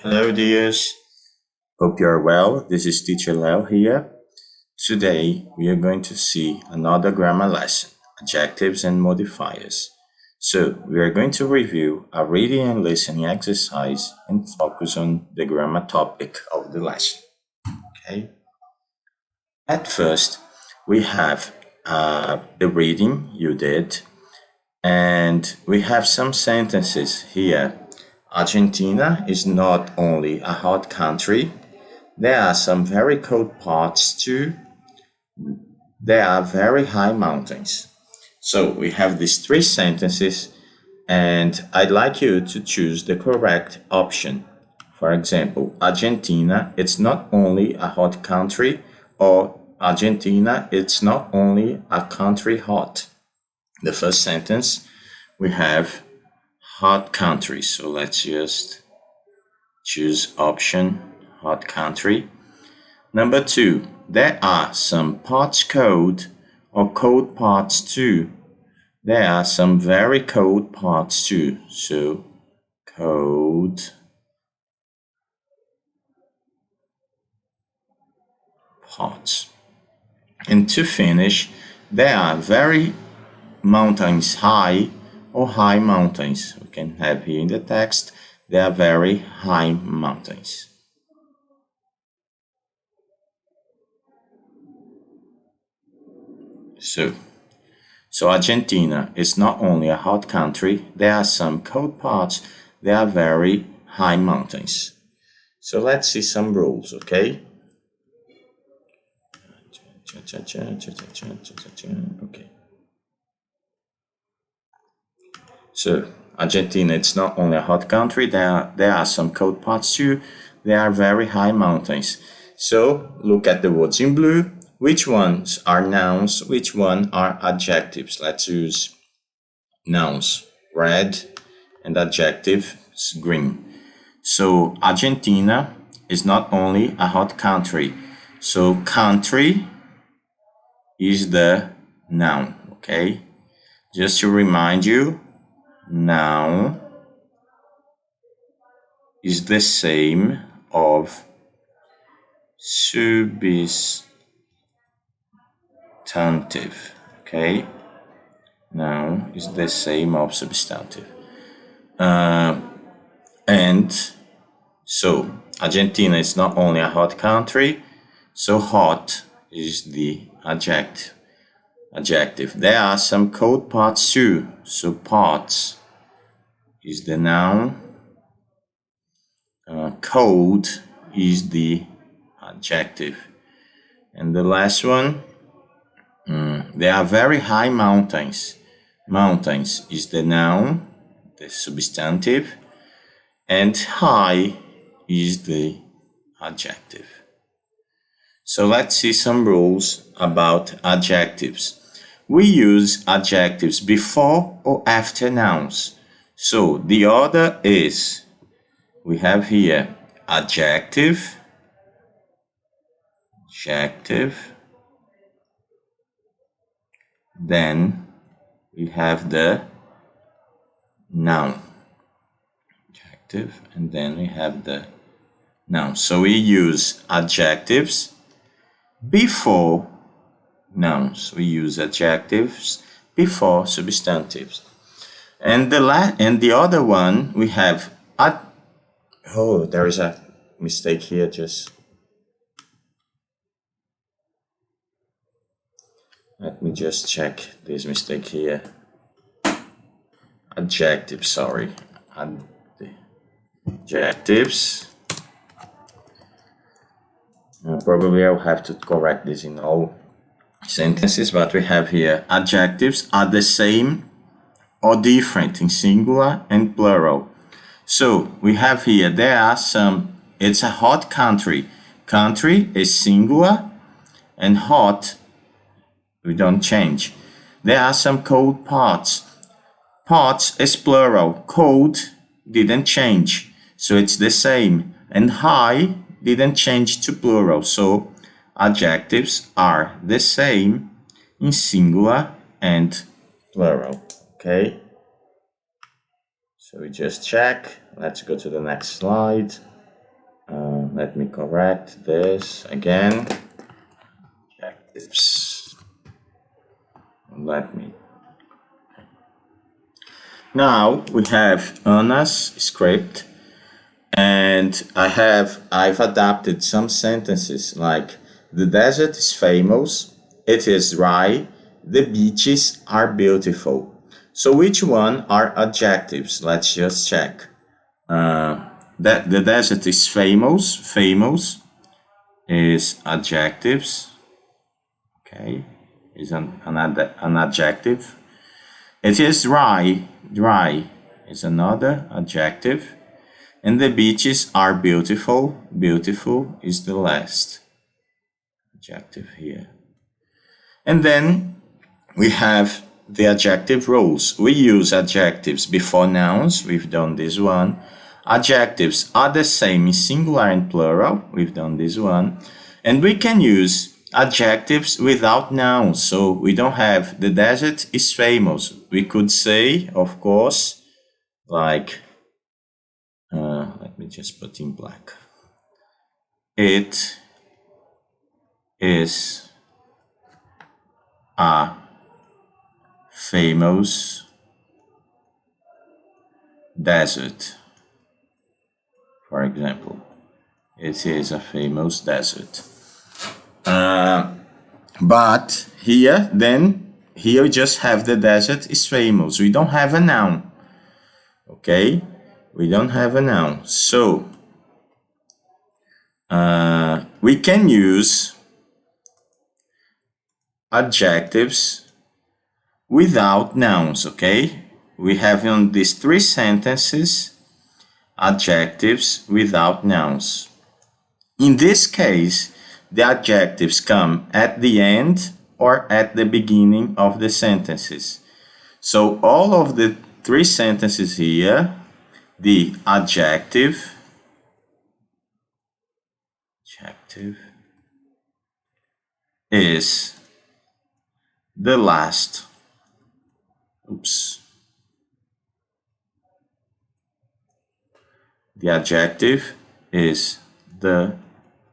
Hello, dears. Hope you are well. This is Teacher Leo here. Today, we are going to see another grammar lesson, adjectives and modifiers. So, we are going to review a reading and listening exercise and focus on the grammar topic of the lesson. Okay. At first, we have the reading you did, and we have some sentences here. Argentina is not only a hot country, there are some very cold parts too. There are very high mountains. So we have these three sentences, and I'd like you to choose the correct option. For example, Argentina, it's not only a hot country, or Argentina, it's not only a country hot. The first sentence, we have hot country. So let's just choose option hot country. Number 2, there are some parts cold or cold parts too. There are some very cold parts too. So cold parts. And to finish, there are very mountains high or high mountains. We can have here in the text, there are very high mountains. So Argentina is not only a hot country, there are some cold parts, there are very high mountains. So let's see some rules, okay? Okay. So Argentina, it's not only a hot country, there are some cold parts too, there are very high mountains. So look at the words in blue. Which ones are nouns? Which one are adjectives? Let's use nouns, red, and adjectives, green. So Argentina is not only a hot country. So country is the noun, okay? Just to remind you, noun is the same of substantive, okay? Noun is the same of substantive. And so Argentina is not only a hot country, so hot is the adjective. There are some cold parts too, so parts is the noun. Cold is the adjective. And the last one, there are very high mountains. Mountains is the noun, the substantive, and high is the adjective. So let's see some rules about adjectives. We use adjectives before or after nouns. So the order is, we have here adjective, then we have the noun, adjective, and then we have the noun. So we use adjectives before nouns. We use adjectives before substantives. And the other one we have there is a mistake here. Let me just check this mistake here. Adjectives, sorry. Adjectives. Probably I'll have to correct this in all sentences, but we have here adjectives are the same or different in singular and plural. So we have here, there are some, it's a hot country. Country is singular, and hot, we don't change. There are some cold parts. Parts is plural. Cold didn't change, so it's the same. And high didn't change to plural, so adjectives are the same in singular and plural, okay? So we just check. Let's go to the next slide. let me correct this again. Adjectives. Let me. Now we have Anna's script, and I've adapted some sentences like the desert is famous, it is dry, the beaches are beautiful. So which one are adjectives? Let's just check. That the desert is famous. Famous is adjectives. Okay, is an adjective. It is dry. Dry is another adjective. And the beaches are beautiful. Beautiful is the last adjective here. And then we have the adjective rules. We use adjectives before nouns. We've done this one. Adjectives are the same in singular and plural. We've done this one. And we can use adjectives without nouns. So we don't have the desert is famous. We could say, of course, like, let me just put in black. It is a famous desert. For example, it is a famous desert. But here we just have the desert is famous. We don't have a noun. Okay, we don't have a noun. So we can use adjectives without nouns. Okay, we have on these three sentences adjectives without nouns. In this case, the adjectives come at the end or at the beginning of the sentences. So all of the three sentences here, the adjective is the last. The adjective is the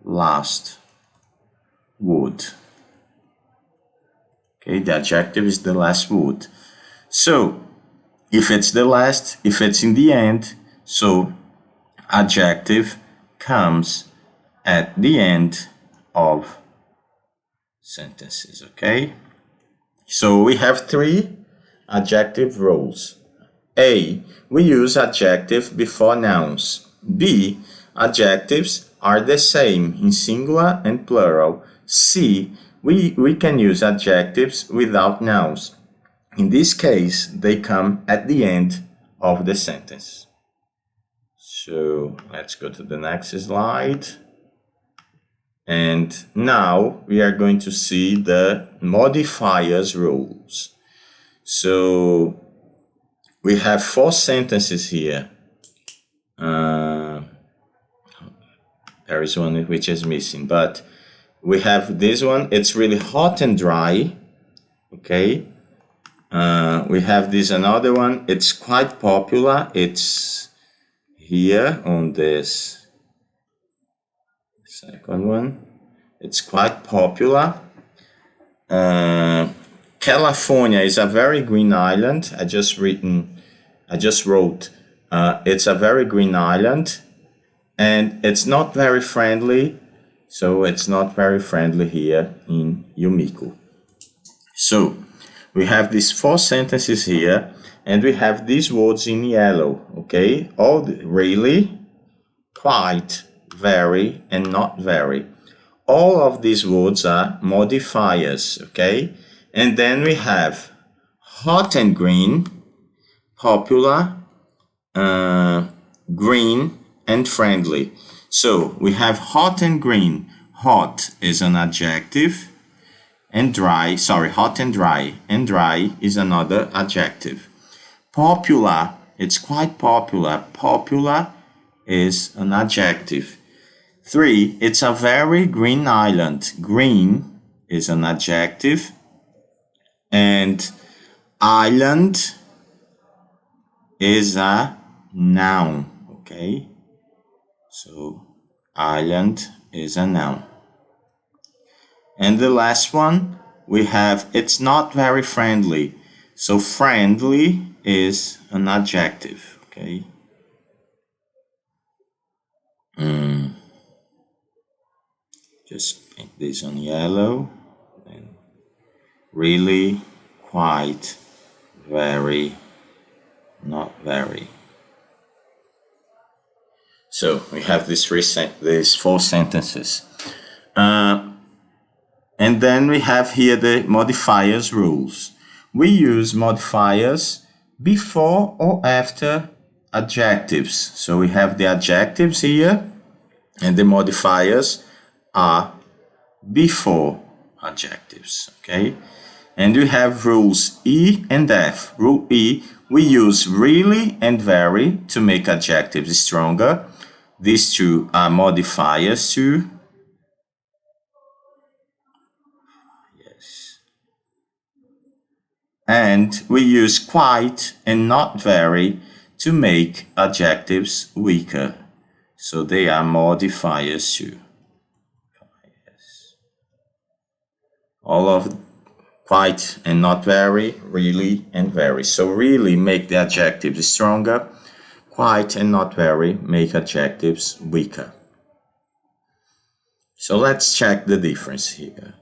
last word. Okay, the adjective is the last word. So, if it's the last, if it's in the end, so adjective comes at the end of sentences, okay? So we have three adjective rules. A, we use adjective before nouns. B, adjectives are the same in singular and plural. C, we can use adjectives without nouns. In this case, they come at the end of the sentence. So let's go to the next slide. And now we are going to see the modifiers rules. So we have 4 sentences here. There is one which is missing, but we have this one. It's really hot and dry. Okay. We have this another one. It's quite popular. It's here on this second one. It's quite popular. California is a very green island. I just wrote, it's a very green island, and it's not very friendly. So it's not very friendly here in Yumiko. So we have these 4 sentences here, and we have these words in yellow, okay? All really, quite, very, and not very. All of these words are modifiers, okay? And then we have hot and green, popular, green, and friendly. So we have hot and green. Hot is an adjective, and dry, hot and dry is another adjective. Popular, it's quite popular. Popular is an adjective. 3, it's a very green island. Green is an adjective. And island is a noun, okay? So Island is a noun. And the last one, we have it's not very friendly. So friendly is an adjective, okay? Just make this on yellow. And really, quite, very, not very. So we have these four sentences. And then we have here the modifiers rules. We use modifiers before or after adjectives. So we have the adjectives here, and the modifiers are before adjectives, okay? And we have rules E and F. Rule E, we use really and very to make adjectives stronger. These two are modifiers too. Yes. And we use quite and not very to make adjectives weaker. So they are modifiers too. Yes. All of quite and not very, really and very. So really make the adjectives stronger. Quite and not very make adjectives weaker. So let's check the difference here.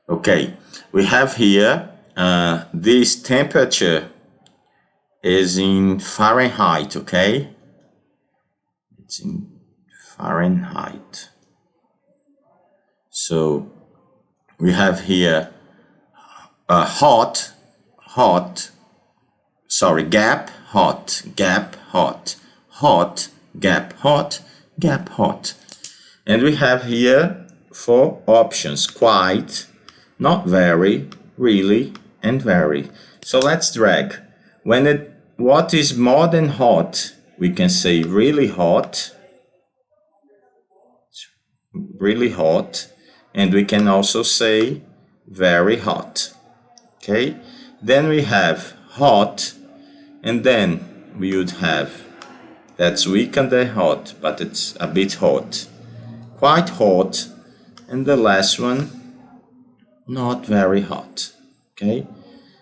Okay, we have here this temperature is in Fahrenheit, okay? It's in Fahrenheit. So we have here gap, hot, gap, hot, hot, gap, hot, gap, hot. And we have here four options: quite, not very, really, and very. So let's drag. What is more than hot? We can say really hot, and we can also say very hot. Okay, then we have hot, and then we would have that's weaker than hot, but it's a bit hot, quite hot, and the last one, not very hot. Okay,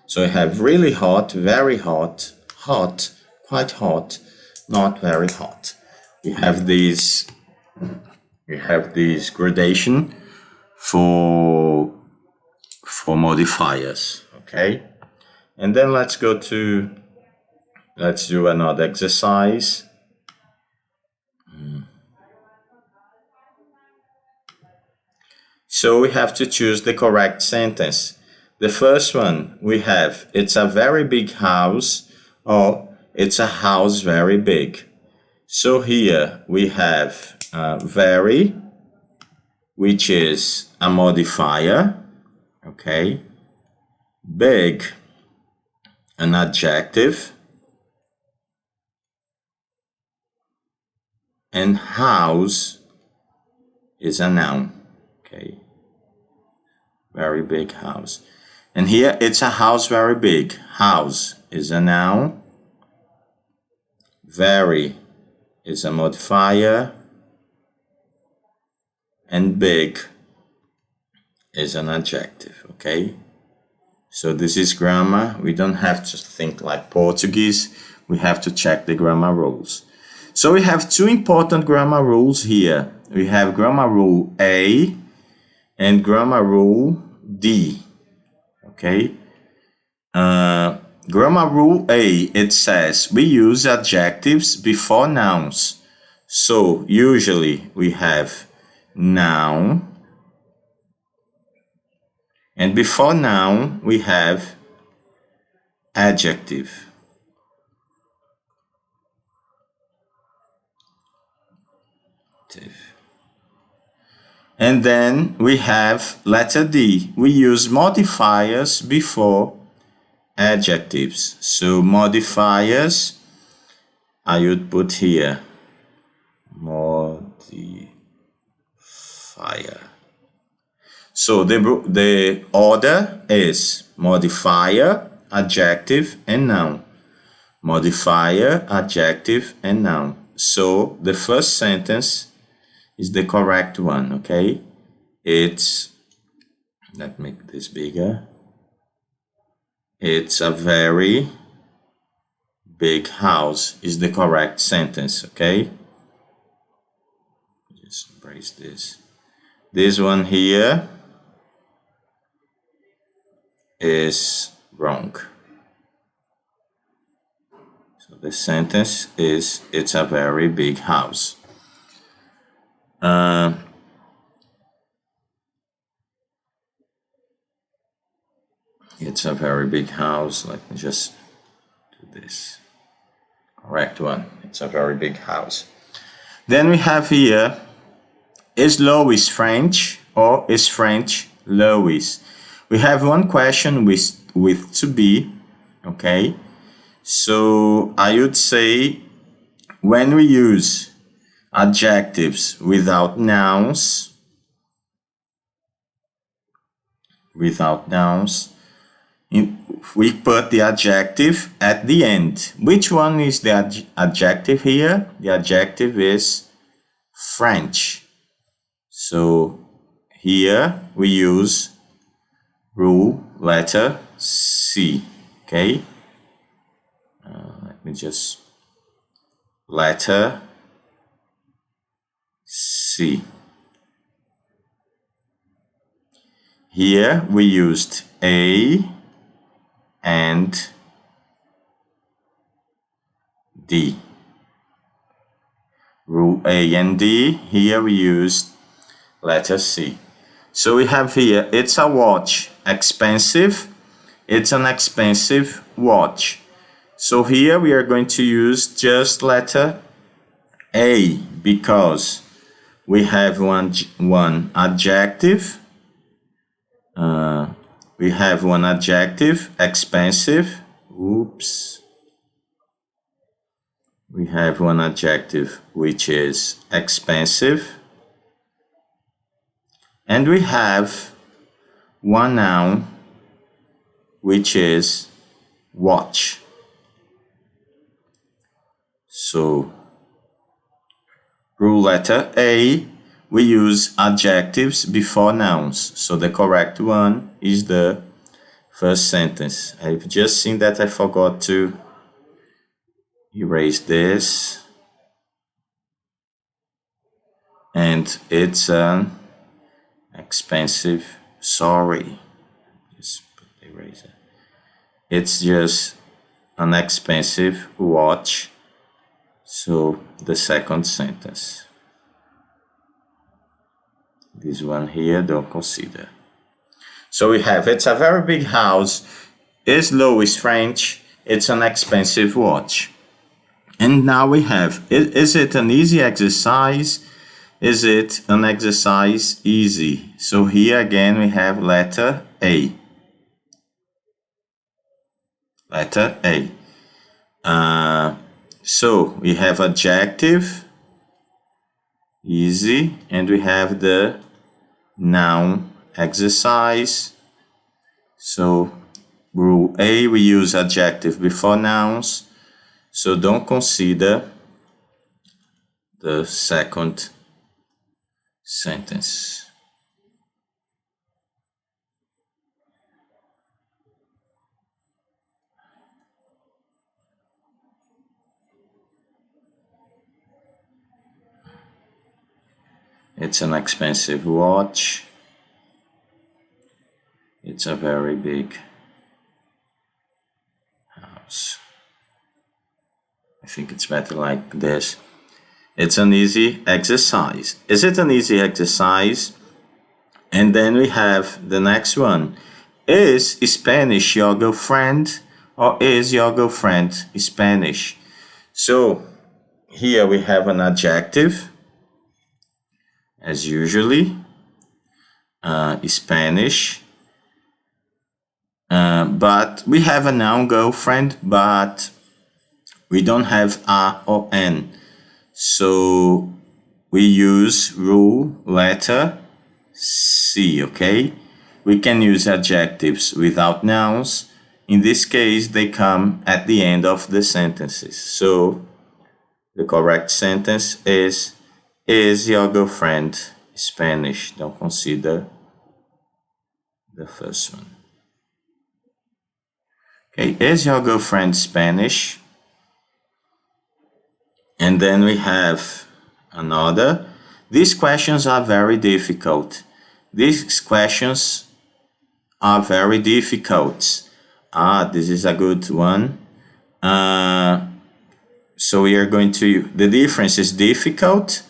so we have really hot, very hot, hot, quite hot, not very hot. We have this gradation for modifiers. Okay, and then let's do another exercise. So we have to choose the correct sentence. The first one we have, it's a very big house, or it's a house very big. So here we have very, which is a modifier, okay? Big, an adjective, and house is a noun, okay? Very big house. And here it's a house very big. House is a noun. Very is a modifier. And big is an adjective, okay? So this is grammar. We don't have to think like Portuguese. We have to check the grammar rules. So we have two important grammar rules here. We have grammar rule A and grammar rule D, okay? Grammar rule A, it says we use adjectives before nouns. So usually we have noun, and before noun we have adjective. And then we have letter D. We use modifiers before adjectives. So modifiers, I would put here modifier. So the order is modifier, adjective, and noun. Modifier, adjective, and noun. So the first sentence is the correct one, okay? Let's make this bigger. It's a very big house is the correct sentence, okay? Just erase this. This one here is wrong. So the sentence is, it's a very big house. It's a very big house. Let me just do this. Correct one. It's a very big house. Then we have here, is Louis French or is French Louis? We have one question with to be, okay? So I would say when we use adjectives without nouns, we put the adjective at the end. Which one is the adjective here? The adjective is French. So here we use rule letter C, okay? Let me just letter C. Here we used A and D. Rule A and D, here we used letter C. So we have here, it's a watch, expensive, it's an expensive watch. So here we are going to use just letter A because we have one adjective. We have one adjective, expensive. Oops. We have one adjective which is expensive. And we have one noun which is watch. So, rule letter A, we use adjectives before nouns. So the correct one is the first sentence. I've just seen that I forgot to erase this. And it's an expensive, sorry. Just put the eraser. It's just an expensive watch. So the second sentence. This one here, don't consider. So we have, it's a very big house. Is Louis French? It's an expensive watch. And now we have, is it an easy exercise? Is it an exercise easy? So here again we have letter A. Letter A. So we have adjective, easy, and we have the noun exercise. So rule A, we use adjective before nouns. So don't consider the second sentence. It's an expensive watch. It's a very big house. I think it's better like this. It's an easy exercise. Is it an easy exercise? And then we have the next one. Is Spanish your girlfriend or is your girlfriend Spanish? So here we have an adjective, as usually, Spanish. But we have a noun girlfriend, but we don't have A or N. So we use rule letter C, okay? We can use adjectives without nouns In this case, they come at the end of the sentences. So the correct sentence is your girlfriend Spanish? Don't consider the first one. Okay, is your girlfriend Spanish? And then we have another. These questions are very difficult. These questions are very difficult. This is a good one. So we are going to, the difference is difficult,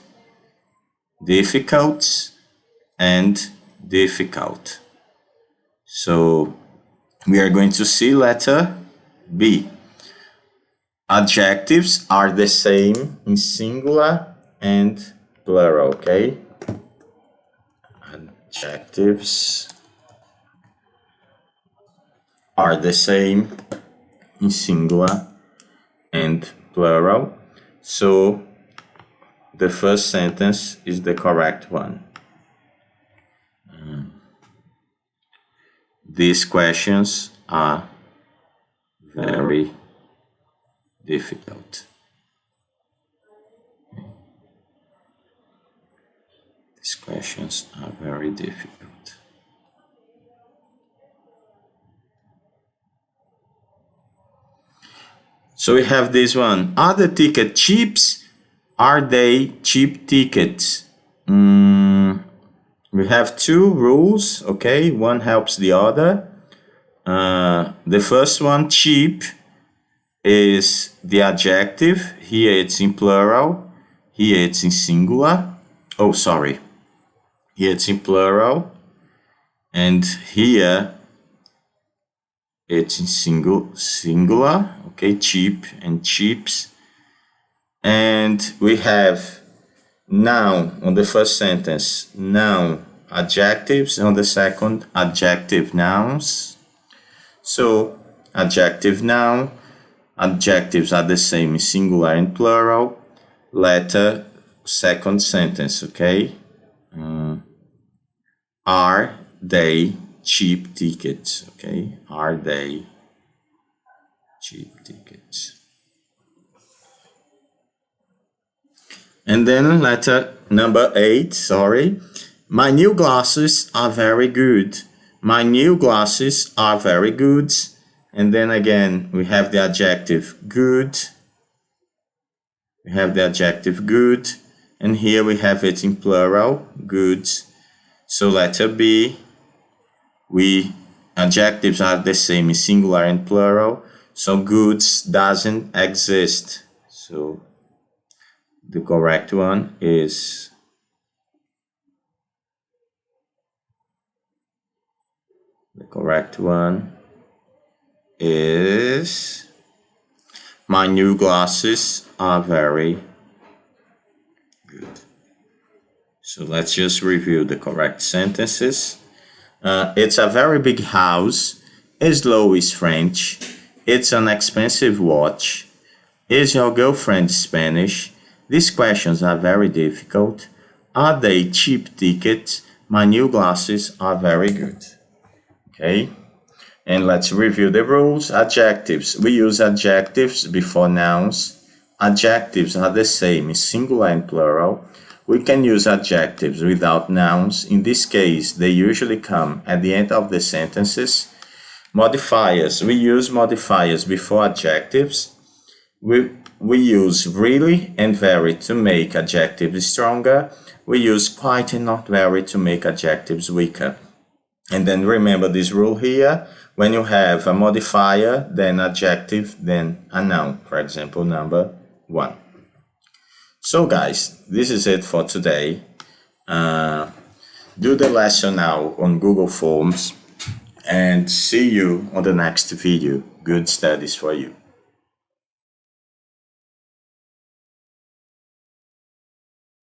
and difficult. So we are going to see letter B. Adjectives are the same in singular and plural, okay? Adjectives are the same in singular and plural. So the first sentence is the correct one. These questions are very difficult. These questions are very difficult. So we have this one. Are the tickets cheap? Are they cheap tickets? We have two rules, okay? One helps the other. The first one, cheap, is the adjective. Here it's in plural. Here it's in singular. Oh, sorry. Here it's in plural. And here it's in singular. Okay, cheap and cheaps. And we have noun on the first sentence, noun adjectives on the second, adjective nouns. So adjective noun, adjectives are the same in singular and plural. Letter, second sentence, okay? Are they cheap tickets? Okay, are they cheap tickets? And then letter number 8, sorry. My new glasses are very good. My new glasses are very good. And then again, we have the adjective good. We have the adjective good. And here we have it in plural, good. So letter B, adjectives are the same in singular and plural. So goods doesn't exist. So the correct one is my new glasses are very good. So let's just review the correct sentences. It's a very big house. Slow is French. It's an expensive watch. Is your girlfriend Spanish? These questions are very difficult. Are they cheap tickets? My new glasses are very good. Okay, and let's review the rules. Adjectives. We use adjectives before nouns. Adjectives are the same in singular and plural. We can use adjectives without nouns. In this case, they usually come at the end of the sentences. Modifiers. We use modifiers before adjectives. We use really and very to make adjectives stronger. We use quite and not very to make adjectives weaker. And then remember this rule here. When you have a modifier, then adjective, then a noun. For example, number 1. So guys, this is it for today. Do the lesson now on Google Forms and see you on the next video. Good studies for you.